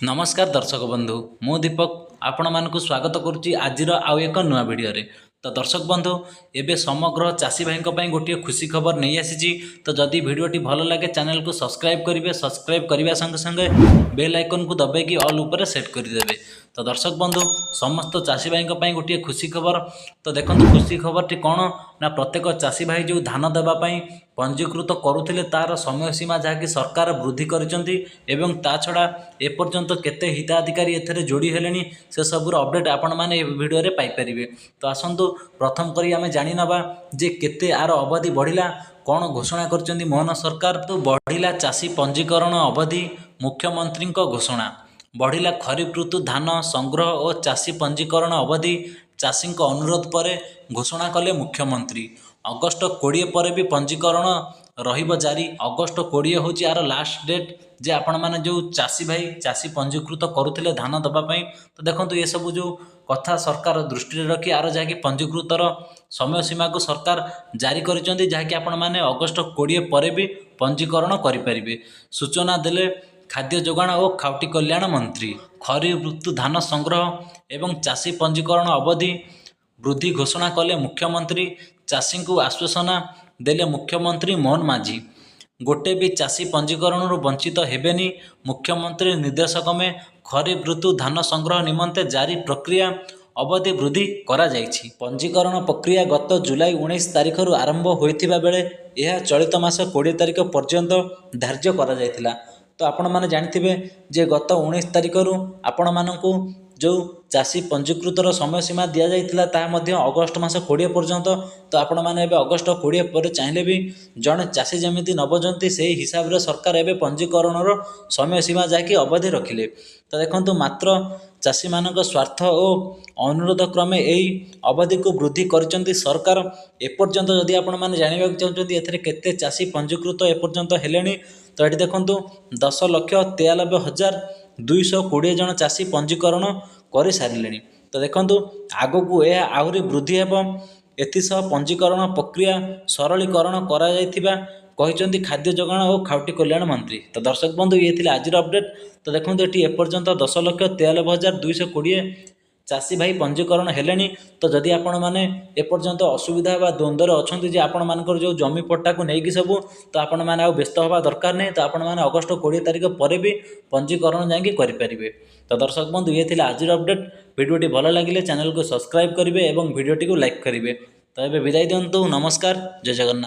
नमस्कार दर्शक बंधु मु दीपक आपण मानक स्वागत करुच्ची आज आउ एक नुआ भिडियो रे। तो दर्शक बंधु एबे समग्र चाषी भाई गोटे खुशी खबर नहीं आसी। तो जदि भिडियोटी भल लगे चैनल को सब्सक्राइब करेंगे। सब्सक्राइब करने संगे संगे बेल आइकन को दबाई ऑल उपर सेट करदे। तो दर्शक बंधु समस्त चाषी भाई गोटे खुशी खबर। तो देखो खुशी खबर कौन ना प्रत्येक चाषी भाई जो धान देवाई पंजीकृत करुले तार समय सीमा जहाँकि सरकार वृद्धि करें ता छड़ा एपर्यंत केते हिताधिकारी एथरे जोड़ी हेलेनी से सबूर अपडेट आपण मैंने भिडियो रे पाइपर। तो आसतु प्रथम करी आमे जानी नबा जे केते आर अवधि बढ़िला कौन घोषणा करचंदी मोहन सरकार। तो बढ़िला चाषी पंजीकरण अवधि मुख्यमंत्री घोषणा। बढ़िला खरीफ ऋतु धान संग्रह और चाषी पंजीकरण अवधि चाषी अनुरोध पर घोषणा कले मुख्यमंत्री। अगस्ट 20 पर भी पंजीकरण रहिबो जारी। अगस्ट 20 हूँ यार लास्ट डेट जे आपण मैंने जो चाषी भाई चाषी पंजीकृत करुले धान दवाई। तो देखो ये सब जो कथा सरकार दृष्टि रखी आर जहाँकि पंजीकृतर समय सीमा को सरकार जारी करिसेंती जहाँकि आपण मैंने अगस्ट 20 पर भी पंजीकरण करें। सूचना देले खाद्य जोगाण और खाउटी कल्याण मंत्री। खरीफ ऋतु धान संग्रह एवं चाषी पंजीकरण अवधि वृद्धि घोषणा कले मुख्यमंत्री। चाषी को आश्वासना देले मुख्यमंत्री मोहन माझी। गोटे भी चाषी पंजीकरण वंचित हेबेनी मुख्यमंत्री निर्देशक में खरीफ ऋतु धान संग्रह निमंते जारी प्रक्रिया अवधि वृद्धि करा जायछि। पंजीकरण प्रक्रिया गत जुलाई 19 तारिख आरंभ होइथिबा बेले यह चलित मास 20 तारिख पर्यंत धार्य करा जायथिला। तो आपण माने जानिथिबे जे गत 19 तारिख आपण मानकु जो चाषी पंजीकृतर समय सीमा दि जाइथिला ता मध्य अगस्ट मास 20 पर्यंत। तो आपण माने एबे अगस्ट 20 पर चाहिले भी जड़े चाषी जमीती नबजंती से हिसाब रे सरकार एबे पंजीकरण समय सीमा जाकि अवधि रखिले। तो देखंतु मात्र चाषी मानक स्वार्थ और अनुरोध क्रमे यही अवधि को वृद्धि करचंती सरकार। एपर्यंत जदि आपण माने जानिबा चाहउचंती एथरे केते चाषी पंजीकृत एपर्यंत हेलेनी। तो ये देखंतु 10,93,220 जन चाषी पंजीकरण कर सारे। तो देखंतु आगकू यह आहरी वृद्धि हेबो। एथिसह पंजीकरण प्रक्रिया सरलीकरण करा जायथिबा कहिसंती खाद्य जोगाण और खाउटी कल्याण मंत्री। तो दर्शक बंधु ये थिले आजिर अपडेट। तो देखंतु एटी एपर्यंत 10,93,220 चाषी भाई पंजीकरण हेलेनी। तो जदि आपण माने एपर्यंत असुविधा बा द्वंद्वर अछंती जे आपण मानकर जो जमी पट्टा को नेकी सबू तो आपण माने आ व्यस्त होबा दरकार नहीं। तो आपण माने अगस्ट 20 तारिख पर भी पंजीकरण जाकि करि परिबे। तो दर्शक बंधु ये थिले आजिर अपडेट। वीडियोटी भल लागिले चैनल को सब्सक्राइब करेंगे और वीडियोटी को लाइक करेंगे। तो ये विदाय दिंतु। नमस्कार, जय जगन्नाथ।